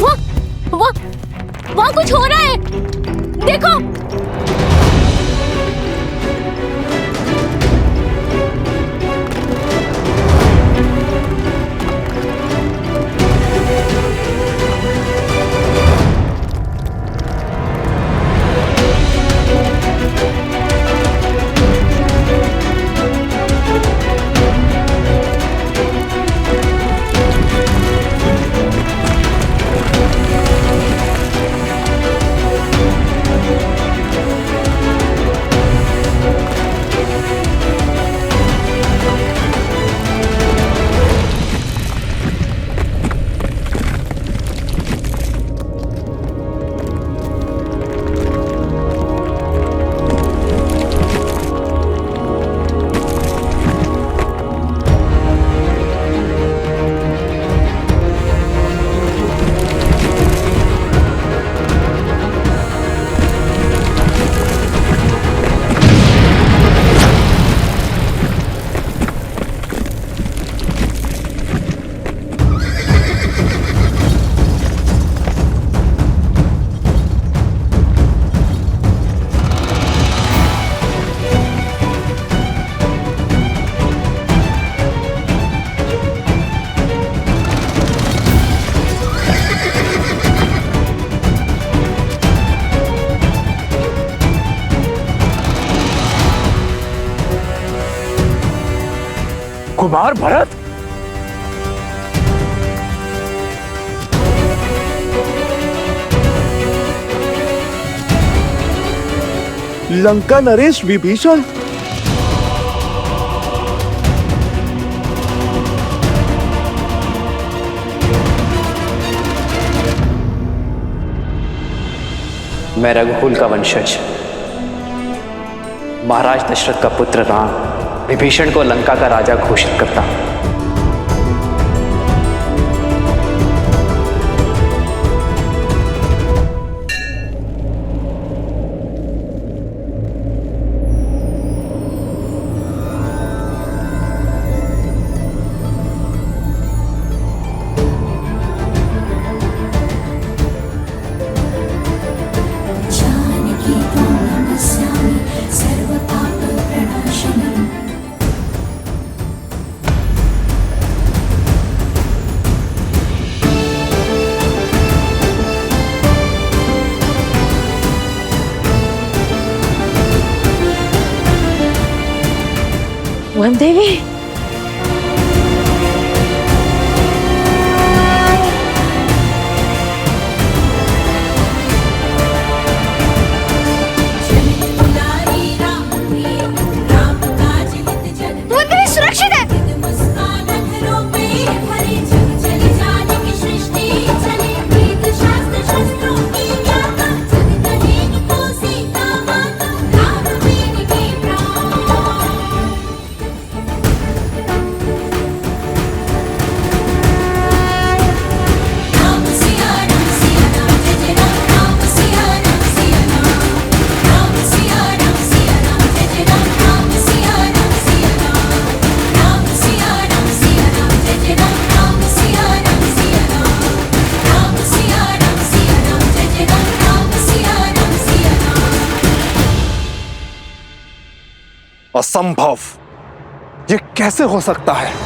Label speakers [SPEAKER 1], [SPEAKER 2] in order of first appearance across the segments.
[SPEAKER 1] वहाँ कुछ हो रहा है, देखो।
[SPEAKER 2] कुमार भरत,
[SPEAKER 3] लंका नरेश विभीषण।
[SPEAKER 4] मैं रघुकुल का वंशज महाराज दशरथ का पुत्र राम विभीषण को लंका का राजा घोषित करता हूं।
[SPEAKER 1] वन देवी, सुरक्षित है।
[SPEAKER 3] असंभव, ये कैसे हो सकता है?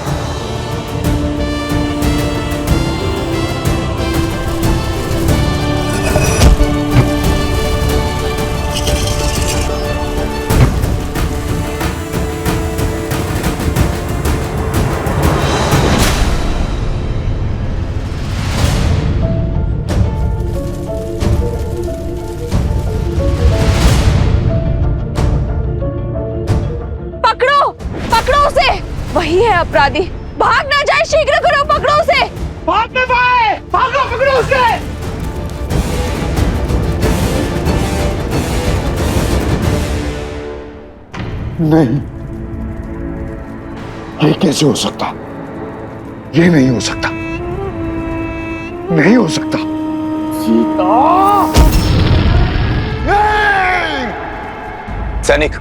[SPEAKER 1] वही है अपराधी, भाग ना जाए, शीघ्र करो, पकड़ो उसे।
[SPEAKER 2] भाग नहीं पाए, भागो, पकड़ो उसे।
[SPEAKER 3] नहीं, ये कैसे हो सकता? ये नहीं हो सकता, नहीं हो सकता।
[SPEAKER 2] सीता!
[SPEAKER 5] सैनिक,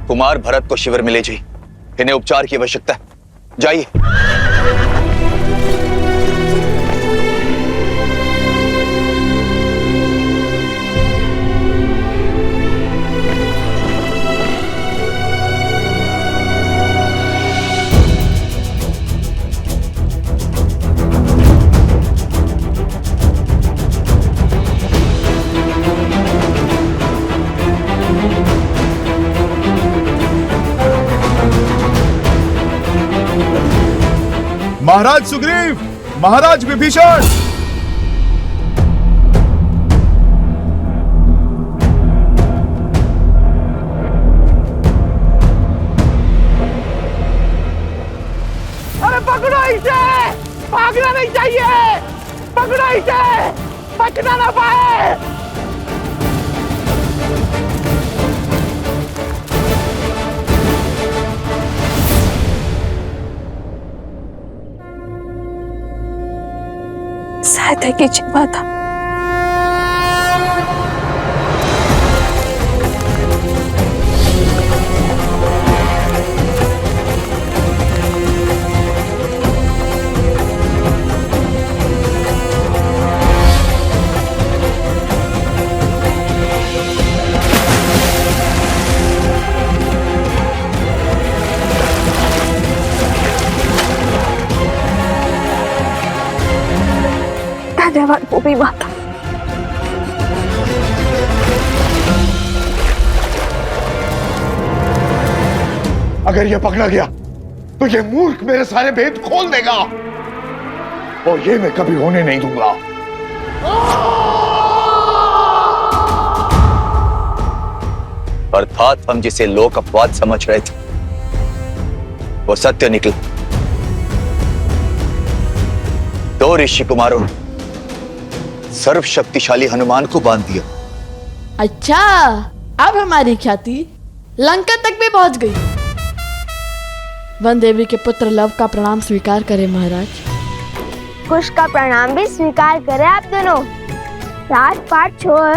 [SPEAKER 5] कुमार भरत को शिविर में ले जाइए, इन्हें उपचार की आवश्यकता है। जाइए।
[SPEAKER 6] महाराज सुग्रीव, महाराज विभीषण।
[SPEAKER 2] अरे पकड़ो इसे, भागना नहीं चाहिए, पकड़ो इसे, बचना ना पाए।
[SPEAKER 1] सहायता कीजिए माता। धन्यवाद भूमि माता।
[SPEAKER 3] अगर ये पकड़ा गया तो ये मूर्ख मेरे सारे भेद खोल देगा और ये मैं कभी होने नहीं दूंगा।
[SPEAKER 5] अर्थात हम जिसे लोक अपवाद समझ रहे थे वो सत्य निकला। दो ऋषि कुमारों ने सर्वशक्तिशाली हनुमान को बांध दिया।
[SPEAKER 7] अच्छा, अब हमारी ख्याति लंका तक भी पहुंच गई। वन देवी के पुत्र लव का प्रणाम स्वीकार करें महाराज।
[SPEAKER 8] कुश का प्रणाम भी स्वीकार करें आप दोनों। राजपाट छोड़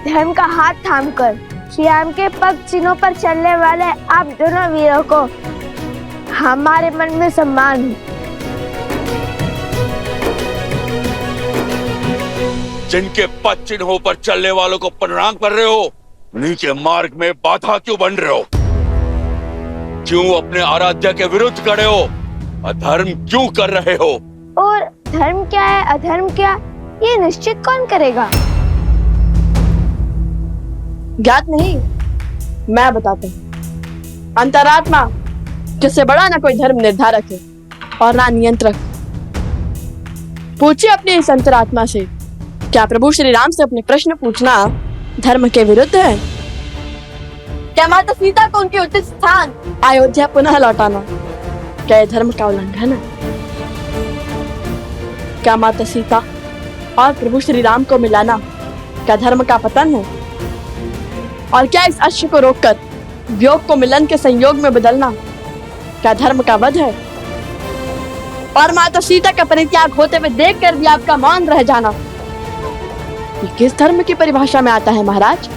[SPEAKER 8] धर्म का हाथ थामकर श्री राम के पग चिन्हों पर चलने वाले आप दोनों वीरों को हमारे मन में सम्मान है।
[SPEAKER 9] जिनके पद चिन्हों पर चलने वालों को प्रणाम कर रहे हो, उन्हीं के मार्ग में बाधा क्यों बन रहे हो? क्यों अपने आराध्य के विरुद्ध खड़े हो? अधर्म क्यों कर रहे हो?
[SPEAKER 8] और धर्म क्या है अधर्म क्या, ये निश्चित कौन करेगा?
[SPEAKER 7] ज्ञात नहीं, मैं बताता हूँ। अंतरात्मा जिससे बड़ा ना कोई धर्म निर्धारक है और ना नियंत्रक। पूछिए अपनी इस अंतरात्मा से, क्या प्रभु श्री राम से अपने प्रश्न पूछना धर्म के विरुद्ध है? क्या माता सीता को उनके उचित स्थान अयोध्या पुनः लौटाना क्या धर्म का उल्लंघन है? क्या माता सीता और प्रभु श्री राम को मिलाना क्या धर्म का पतन है? और क्या इस अश्व को रोककर वियोग को मिलन के संयोग में बदलना क्या धर्म का वध है? और माता सीता का परित्याग होते हुए देखकर भी आपका मौन रह जाना ये किस धर्म की परिभाषा में आता है महाराज?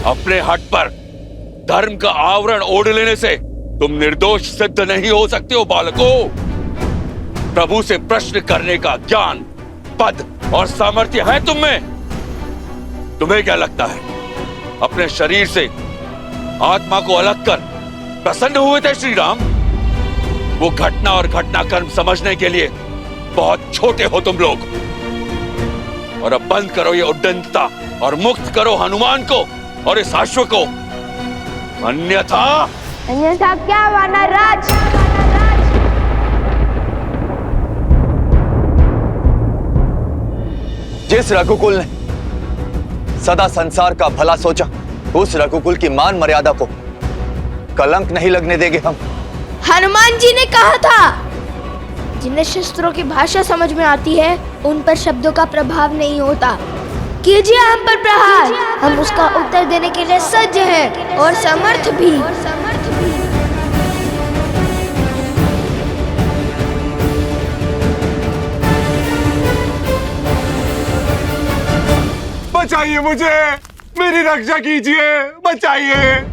[SPEAKER 9] अपने हट पर धर्म का आवरण ओढ़ लेने से तुम निर्दोष सिद्ध नहीं हो सकते हो बालकों। प्रभु से प्रश्न करने का ज्ञान, पद और सामर्थ्य है तुम में। तुम्हें क्या लगता है अपने शरीर से आत्मा को अलग कर प्रसन्न हुए थे श्री राम? वो घटना और घटनाक्रम समझने के लिए बहुत छोटे हो तुम लोग। और अब बंद करो ये उद्दंडता और मुक्त करो हनुमान को और इस अश्व को, अन्यथा
[SPEAKER 8] क्या वानर राज?
[SPEAKER 5] जिस रघुकुल ने सदा संसार का भला सोचा, उस रघुकुल की मान मर्यादा को कलंक नहीं लगने देंगे हम।
[SPEAKER 8] हनुमान जी ने कहा था जिन्हें शस्त्रों की भाषा समझ में आती है उन पर शब्दों का प्रभाव नहीं होता। कीजिए हम पर प्रहार, हम उसका उत्तर देने के लिए सज्ज हैं और समर्थ भी।
[SPEAKER 3] बचाइए मुझे, मेरी रक्षा कीजिए, बचाइए।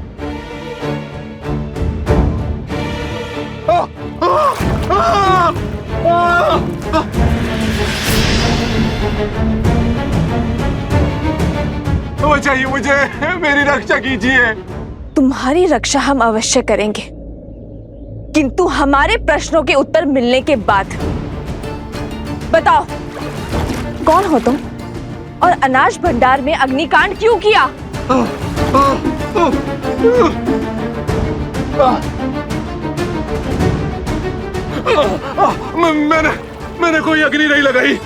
[SPEAKER 3] बचाइए मुझे, मेरी रक्षा कीजिए।
[SPEAKER 1] तुम्हारी रक्षा हम अवश्य करेंगे, किंतु हमारे प्रश्नों के उत्तर मिलने के बाद। बताओ, कौन हो तुम और अनाज भंडार में अग्निकांड क्यों किया?
[SPEAKER 6] मैंने कोई अग्नि नहीं लगाई,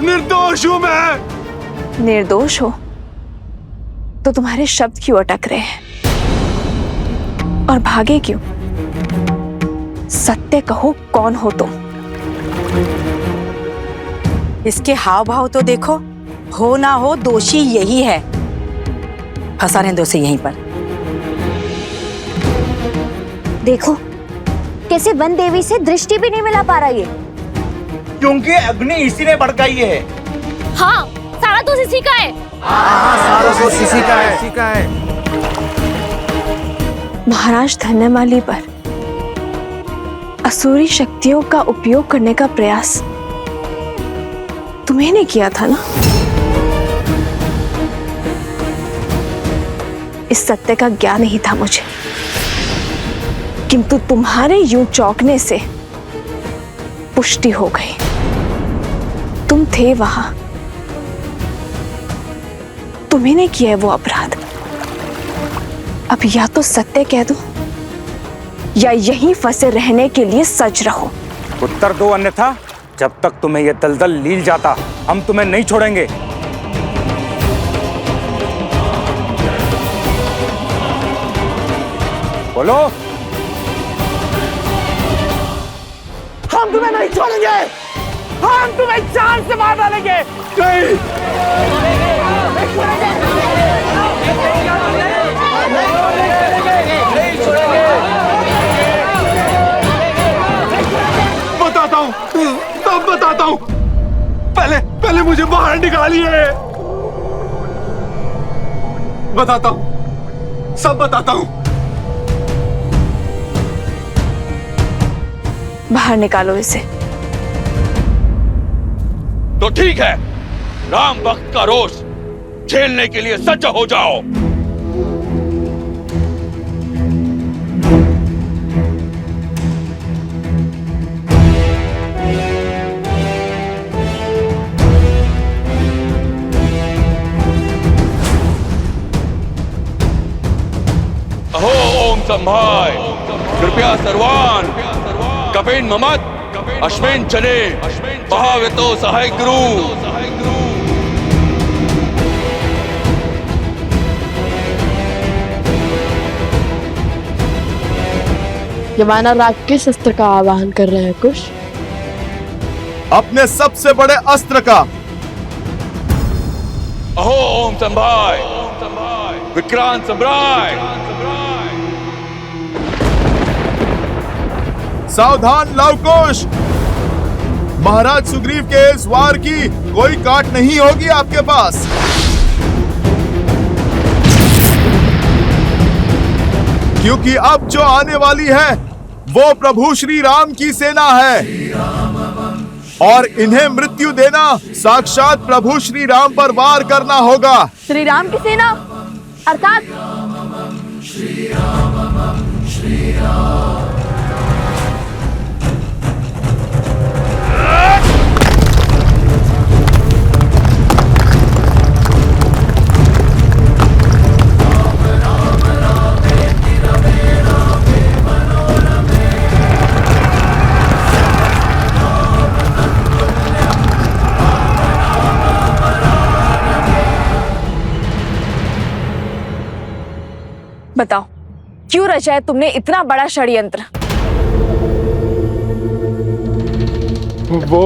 [SPEAKER 6] निर्दोष हूं मैं।
[SPEAKER 1] निर्दोष हो तो तुम्हारे शब्द क्यों अटक रहे हैं और भागे क्यों? सत्य कहो, कौन हो तुम?
[SPEAKER 10] इसके हाव भाव तो देखो, हो ना हो दोषी यही है। फंसा रहे दोषी यहीं पर।
[SPEAKER 8] देखो कैसे वन देवी से दृष्टि भी नहीं मिला पा रहा ये।
[SPEAKER 2] क्योंकि अग्नि इसी ने भड़काई है।
[SPEAKER 8] हाँ, सारा दोष इसी का है।
[SPEAKER 6] सारा दोष इसी का है।
[SPEAKER 1] महाराज धन्यमाली पर असुरी शक्तियों का उपयोग करने का प्रयास तुम्हें ने किया था ना? इस सत्य का ज्ञान नहीं था मुझे, किंतु तुम्हारे यूं चौंकने से पुष्टि हो गई। तुम थे वहां, तुम्ही ने किया है वो अपराध। अब या तो सत्य कह दो या यहीं फंसे रहने के लिए सज रहो।
[SPEAKER 11] उत्तर दो, अन्यथा जब तक तुम्हें यह दलदल लील जाता हम तुम्हें नहीं छोड़ेंगे। बोलो।
[SPEAKER 2] हम तुम्हें नहीं छोड़ेंगे, हम तुम्हें जान से मार डालेंगे।
[SPEAKER 6] बताता हूँ, तब बताता हूँ। पहले मुझे बाहर निकालिए। बताता हूँ, सब बताता हूँ।
[SPEAKER 1] बाहर निकालो इसे।
[SPEAKER 9] तो ठीक है, राम भक्त का रोष झेलने के लिए सज्ज हो जाओ। अहो ओम संभाय, कृपया सर्वान कपेन ममत अश्विन चले भावेतो सहाय गुरु।
[SPEAKER 7] यमाना राग किस अस्त्र का आवाहन कर रहे हैं कुश?
[SPEAKER 6] अपने सबसे बड़े अस्त्र का।
[SPEAKER 9] अहो ओम संभाय, विक्रांत सम्राट।
[SPEAKER 6] सावधान लवकुश, महाराज सुग्रीव के इस वार की कोई काट नहीं होगी आपके पास। क्योंकि अब जो आने वाली है वो प्रभु श्री राम की सेना है और इन्हें मृत्यु देना साक्षात प्रभु श्री राम पर वार करना होगा।
[SPEAKER 7] श्री राम की सेना अर्थात
[SPEAKER 1] बताओ, क्यों रचा है तुमने इतना बड़ा षड्यंत्र?
[SPEAKER 6] वो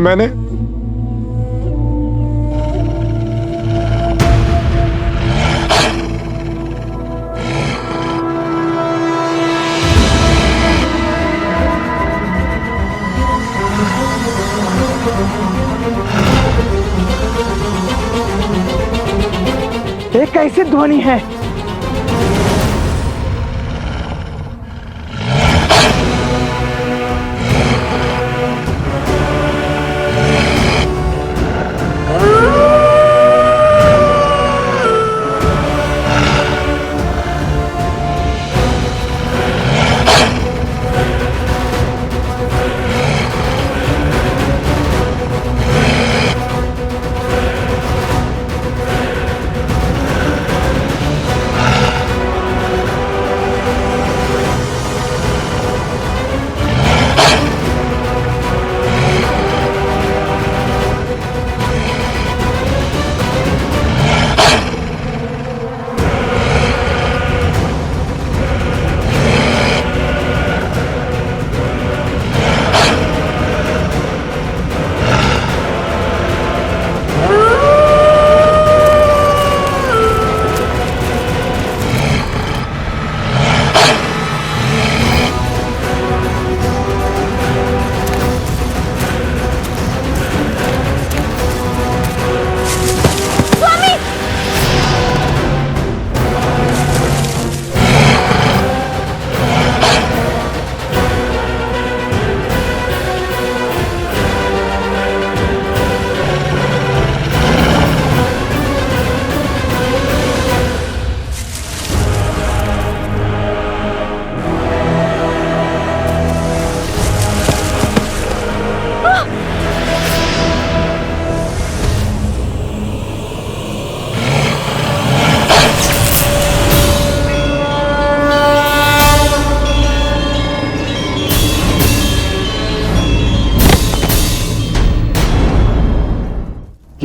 [SPEAKER 6] मैंने
[SPEAKER 2] ये कैसी ध्वनि है?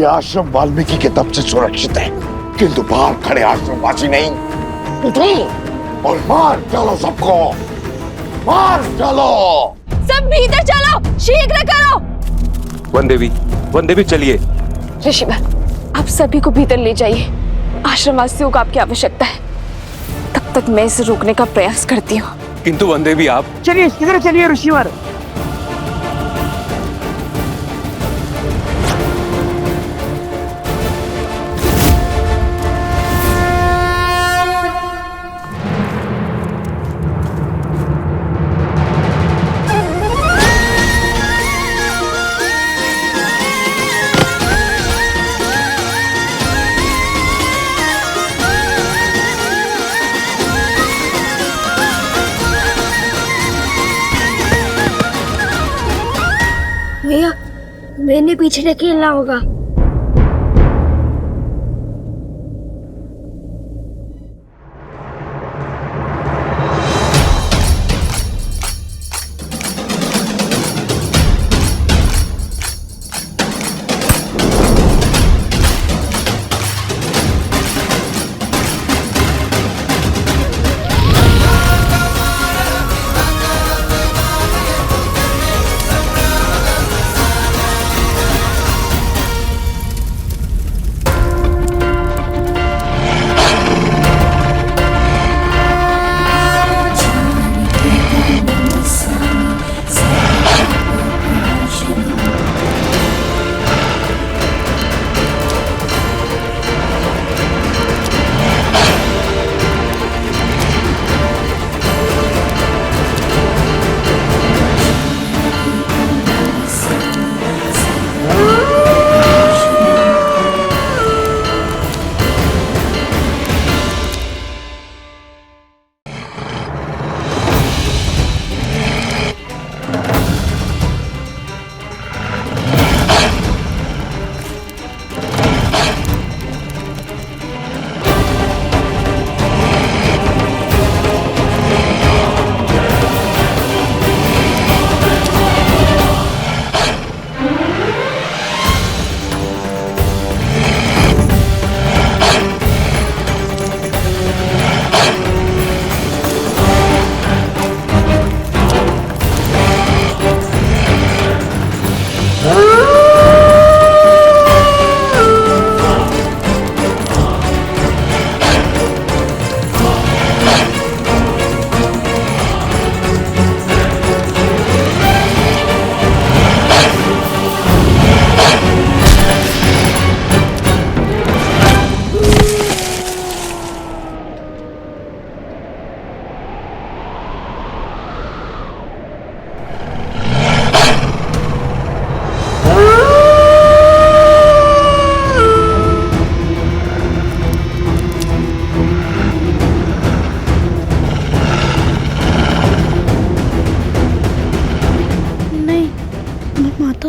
[SPEAKER 3] ये आश्रम वाल्मीकि के दम से सुरक्षित है, किंतु बाहर खड़े आश्रमवासी नहीं। उठो और मार डालो सबको, मार डालो।
[SPEAKER 1] सब भीतर चलो, शीघ्र करो।
[SPEAKER 11] वन देवी चलिए।
[SPEAKER 1] ऋषिवर, आप सभी को भीतर ले जाइए। आश्रमवासियों को आपकी आवश्यकता है। तब तक मैं इसे रोकने का प्रयास करती हूँ।
[SPEAKER 11] किंतु वन देवी आप
[SPEAKER 2] चलिए, किधर चलिए ऋषिवर।
[SPEAKER 8] भैया, मैंने पीछे ढकेलना होगा।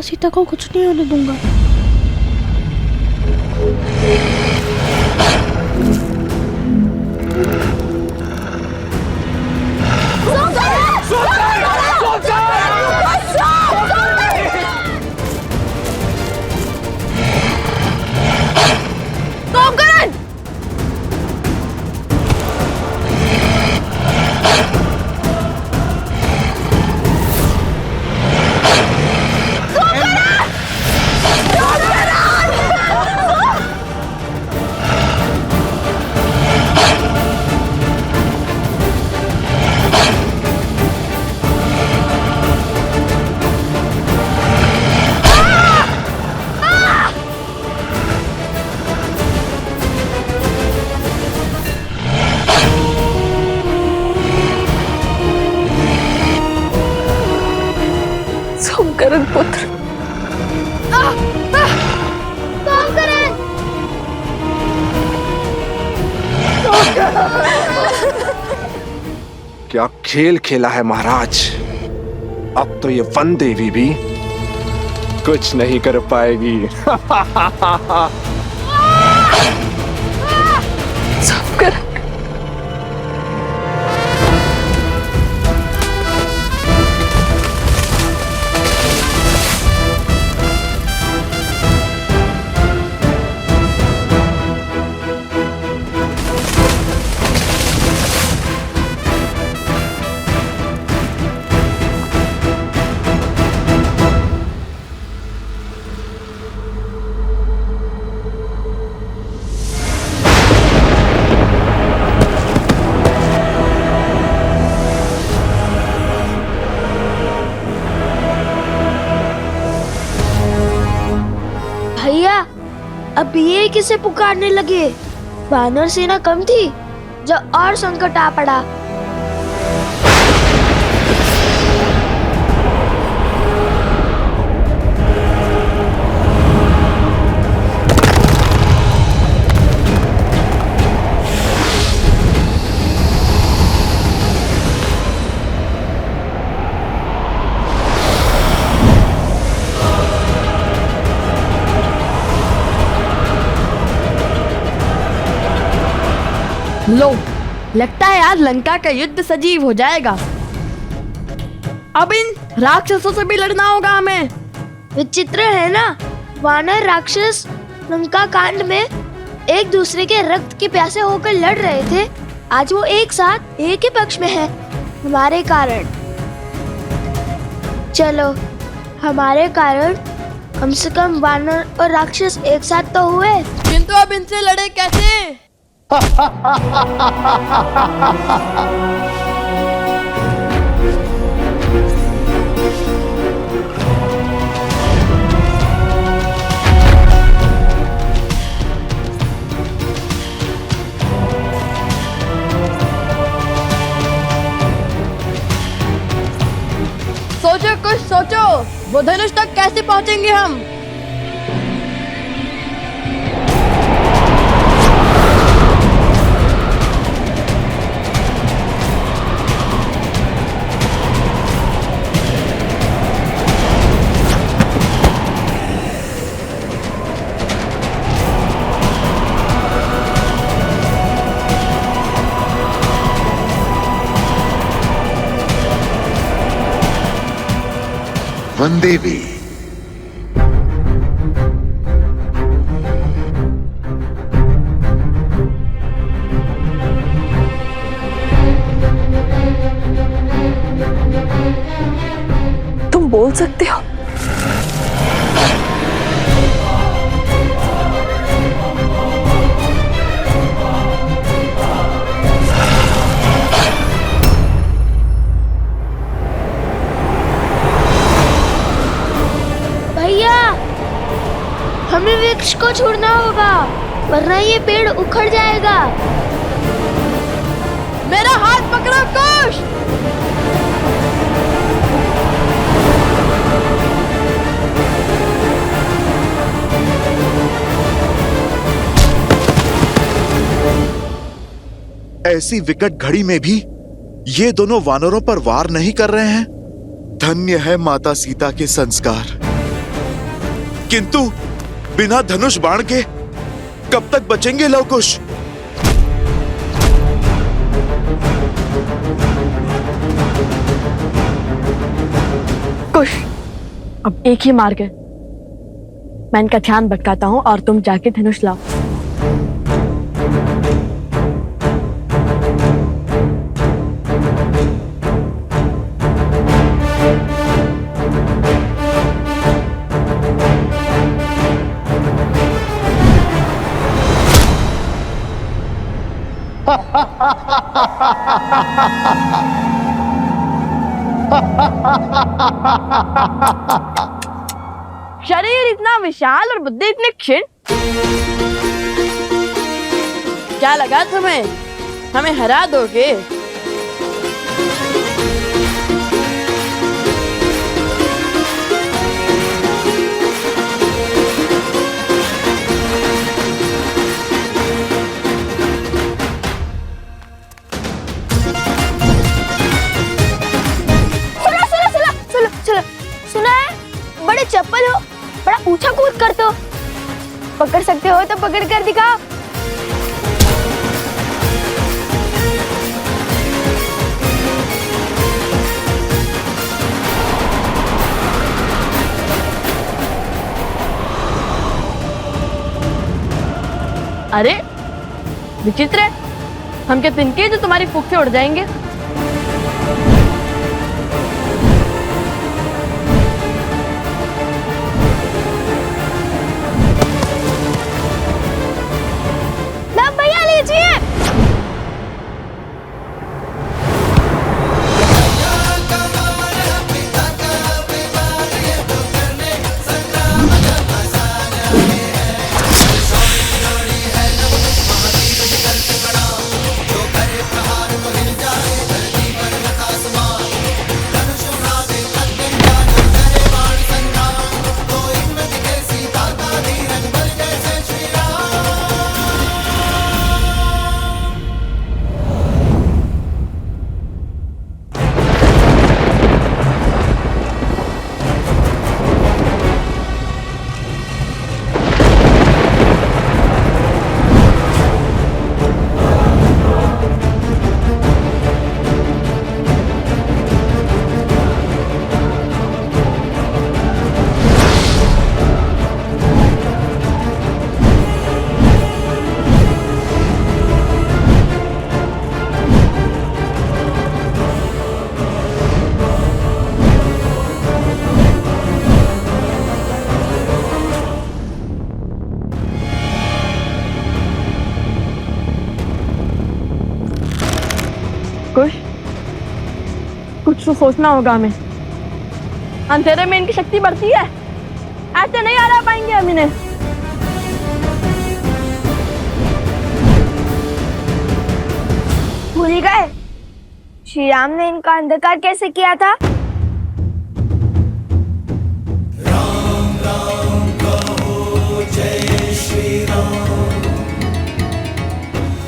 [SPEAKER 8] सीता को कुछ नहीं होने दूंगा।
[SPEAKER 1] सोमकरण पुत्र,
[SPEAKER 12] क्या खेल खेला है महाराज। अब तो ये वन देवी भी कुछ नहीं कर पाएगी।
[SPEAKER 1] सोमकरण,
[SPEAKER 8] तरीके से पुकारने लगे। वानर सेना कम थी, जब और संकट आ पड़ा।
[SPEAKER 7] लो, लगता है आज लंका का युद्ध सजीव हो जाएगा। अब इन राक्षसों से भी लड़ना होगा हमें।
[SPEAKER 8] विचित्र है ना, वानर राक्षस लंका कांड में एक दूसरे के रक्त के प्यासे होकर लड़ रहे थे। आज वो एक साथ एक ही पक्ष में है, हमारे कारण। चलो, हमारे कारण कम से कम वानर और राक्षस एक साथ तो हुए।
[SPEAKER 7] किंतु अब इनसे लड़े कैसे? सोचो, कुछ सोचो। वो धनुष तक कैसे पहुंचेंगे हम?
[SPEAKER 3] वंदे भी।
[SPEAKER 1] तुम बोल सकते हो?
[SPEAKER 8] हमें वृक्ष को छोड़ना होगा, वरना ये पेड़ उखड़ जाएगा।
[SPEAKER 7] मेरा हाथ पकड़ो कुश।
[SPEAKER 6] ऐसी विकट घड़ी में भी ये दोनों वानरों पर वार नहीं कर रहे हैं। धन्य है माता सीता के संस्कार। किंतु बिना धनुष बाण के कब तक बचेंगे लवकुश?
[SPEAKER 7] कुश, अब एक ही मार्ग है। मैं इनका ध्यान भटकाता हूँ और तुम जाके धनुष लाओ। शरीर इतना विशाल और बुद्धि इतनी क्षीण। क्या लगा तुम्हें हमें हरा दोगे?
[SPEAKER 8] सुना है, बड़े चप्पल हो, बड़ा ऊंचा कूद करते हो। पकड़ सकते हो तो पकड़ कर दिखाओ।
[SPEAKER 7] अरे विचित्र है, हम क्या तिनके जो तुम्हारी फूंक से उड़ जाएंगे? कुछ तो सोचना होगा हमें। अंधेरे में इनकी शक्ति बढ़ती है, ऐसे नहीं हरा पाएंगे हम इन्हें।
[SPEAKER 8] भूल गए श्री राम ने इनका अंधकार कैसे किया था?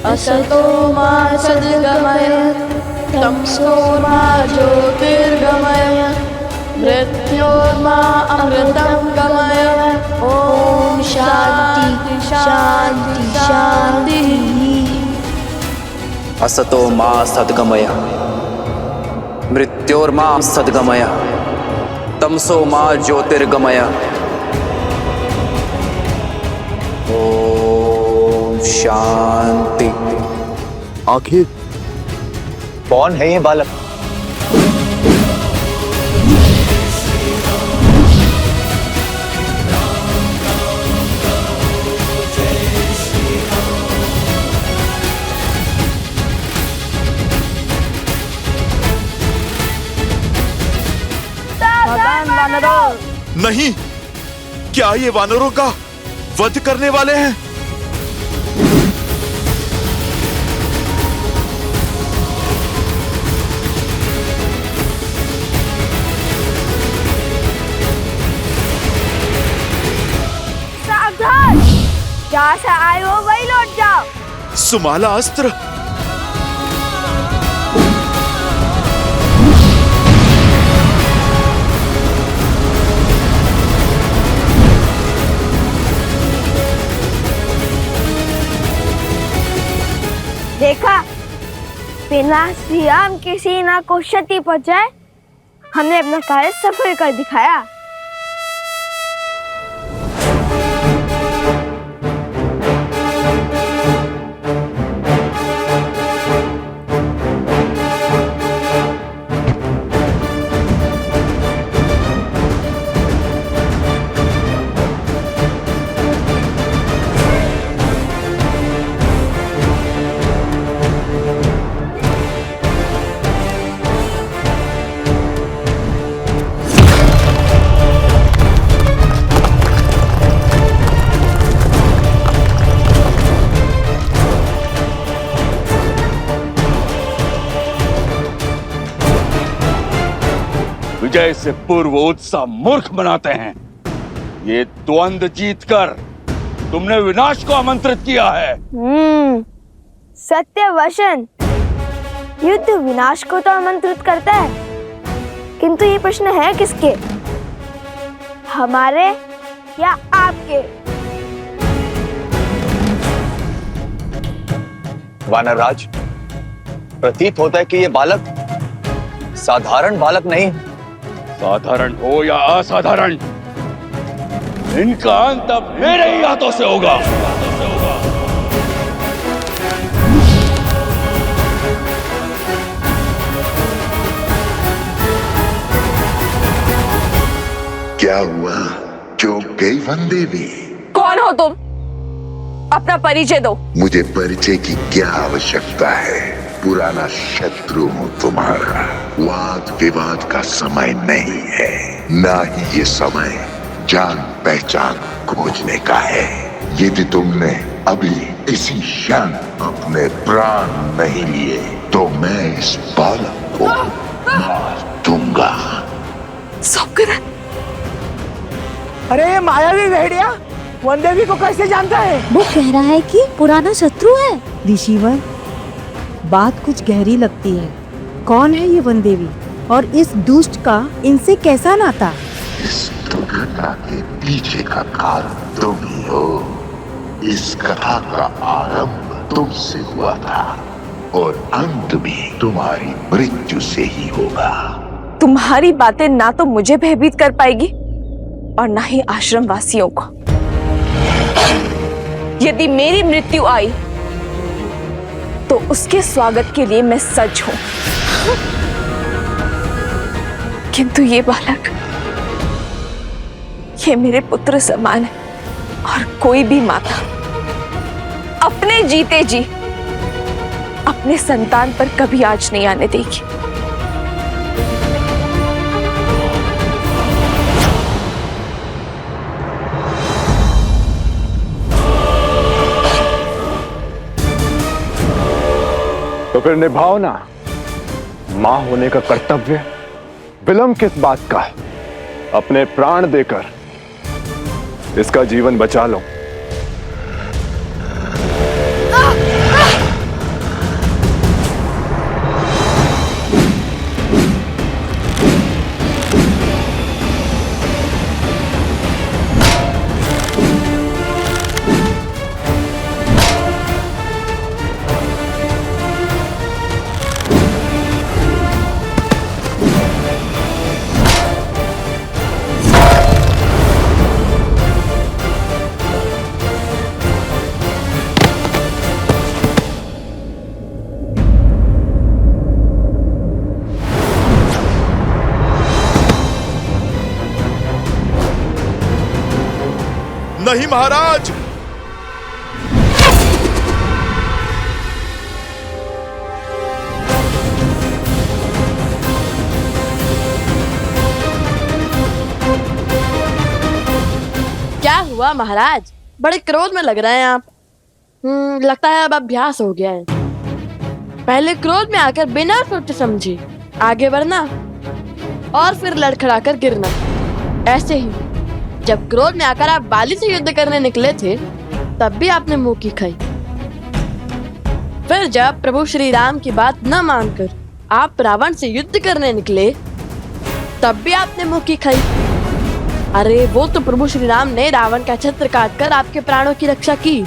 [SPEAKER 7] असतो मा सद्गमय तमसो मा ज्योतिर्गमय मृत्योर्मा अमृतं गमय। ओम शांति शांति शांति।
[SPEAKER 4] असतो मा सद्गमय मृत्योर्मा सद्गमय तमसो मा ज्योतिर्गमय। ओम शांति।
[SPEAKER 3] आखिर
[SPEAKER 5] कौन है ये बालक?
[SPEAKER 6] नहीं, क्या ये वानरों का वध करने वाले हैं?
[SPEAKER 8] सावधान, जहाँ से आए हो वही लौट जाओ।
[SPEAKER 6] सुमाला अस्त्र।
[SPEAKER 8] देखा, बिना श्री राम की सेना को क्षति पहुंचाए हमने अपना कार्य सफल कर दिखाया।
[SPEAKER 9] विजय से पूर्व उत्साह मूर्ख बनाते हैं। ये द्वंद्व जीतकर तुमने विनाश को आमंत्रित किया है।
[SPEAKER 8] सत्य वचन। युद्ध विनाश को तो आमंत्रित करता है, किंतु ये प्रश्न है किसके, हमारे या आपके?
[SPEAKER 5] वानरराज, प्रतीत होता है कि ये बालक साधारण बालक नहीं।
[SPEAKER 9] साधारण हो या असाधारण, इनका अंत अब मेरे ही हाथों से होगा।
[SPEAKER 3] क्या हुआ? चौंक गई वनदेवी?
[SPEAKER 1] कौन हो तुम? अपना परिचय दो।
[SPEAKER 3] मुझे परिचय की क्या आवश्यकता है? पुराना शत्रु हूँ तुम्हारा। वाद विवाद का समय नहीं है, ना ही ये समय जान पहचान खोजने का है। यदि तुमने अभी इसी क्षण अपने प्राण नहीं लिए तो मैं इस बालक को मार दूंगा।
[SPEAKER 2] अरे मायावी भेड़िया, वनदेवी को कैसे जानता है?
[SPEAKER 13] वो कह रहा है कि पुराना शत्रु है। ऋषिवर, बात कुछ गहरी लगती है। कौन है ये वनदेवी और इस दुष्ट का इनसे कैसा नाता?
[SPEAKER 3] इस दुर्घटना के पीछे का कारण तुम ही हो। इस कथा का आरंभ तुमसे हुआ था और अंत भी तुम्हारी मृत्यु से ही होगा।
[SPEAKER 1] तुम्हारी बातें ना तो मुझे भयभीत कर पाएगी और ना ही आश्रम वासियों को। यदि मेरी मृत्यु आई तो उसके स्वागत के लिए मैं सज्ज हूं, किंतु ये बालक, ये मेरे पुत्र समान है और कोई भी माता अपने जीते जी अपने संतान पर कभी आँच नहीं आने देगी।
[SPEAKER 12] तो फिर निभाओ ना मां होने का कर्तव्य। विलंब किस बात का? अपने प्राण देकर इसका जीवन बचा लो।
[SPEAKER 6] नहीं महाराज,
[SPEAKER 7] क्या हुआ महाराज? बड़े क्रोध में लग रहे हैं आप। लगता है अब अभ्यास हो गया है। पहले क्रोध में आकर बिना सोचे समझे आगे बढ़ना और फिर लड़खड़ाकर गिरना। ऐसे ही जब क्रोध में आकर आप बाली से युद्ध करने निकले थे तब भी आपने मुंह की खाई। फिर जब प्रभु श्री राम की बात न मानकर आप रावण से युद्ध करने निकले तब भी आपने मुंह की खाई। अरे वो तो प्रभु श्री राम ने रावण का छत्र काटकर आपके प्राणों की रक्षा की,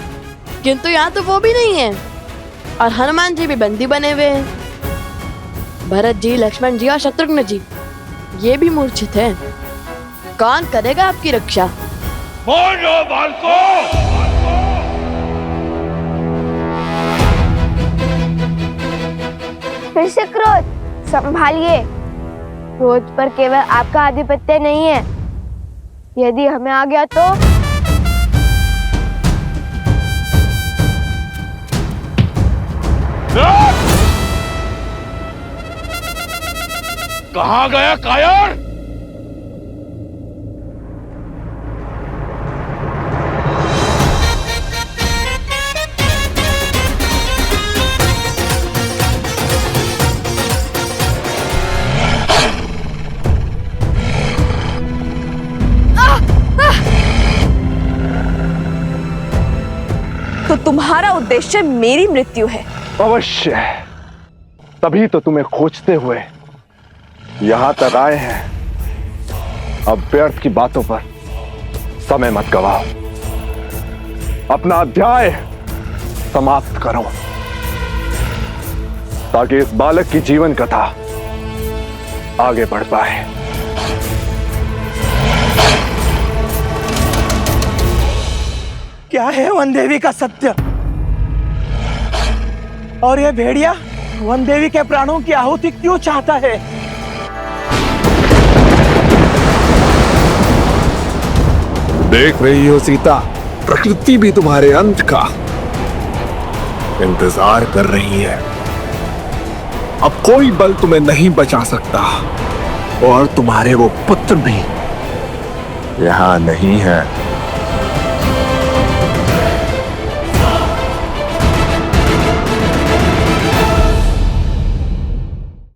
[SPEAKER 7] किंतु यहाँ तो वो भी नहीं है और हनुमान जी भी बंदी बने हुए हैं। भरत जी, लक्ष्मण जी और शत्रुघ्न जी ये भी मूर्छित हैं। कौन करेगा आपकी रक्षा?
[SPEAKER 9] बोलो बालको!
[SPEAKER 8] फिर से क्रोध संभालिए। क्रोध पर केवल आपका आधिपत्य नहीं है, यदि हमें आ गया तो
[SPEAKER 9] कहाँ गया कायर?
[SPEAKER 1] तो तुम्हारा उद्देश्य मेरी मृत्यु है?
[SPEAKER 12] अवश्य, तभी तो तुम्हें खोजते हुए यहां तक आए हैं। अब व्यर्थ की बातों पर समय मत गवाओ, अपना अध्याय समाप्त करो ताकि इस बालक की जीवन कथा आगे बढ़ पाए।
[SPEAKER 2] क्या है वन देवी का सत्य? और ये भेड़िया वन देवी के प्राणों की आहुति क्यों चाहता है?
[SPEAKER 6] देख रही हो सीता, प्रकृति भी तुम्हारे अंत का इंतजार कर रही है। अब कोई बल तुम्हें नहीं बचा सकता और तुम्हारे वो पुत्र भी यहां नहीं है।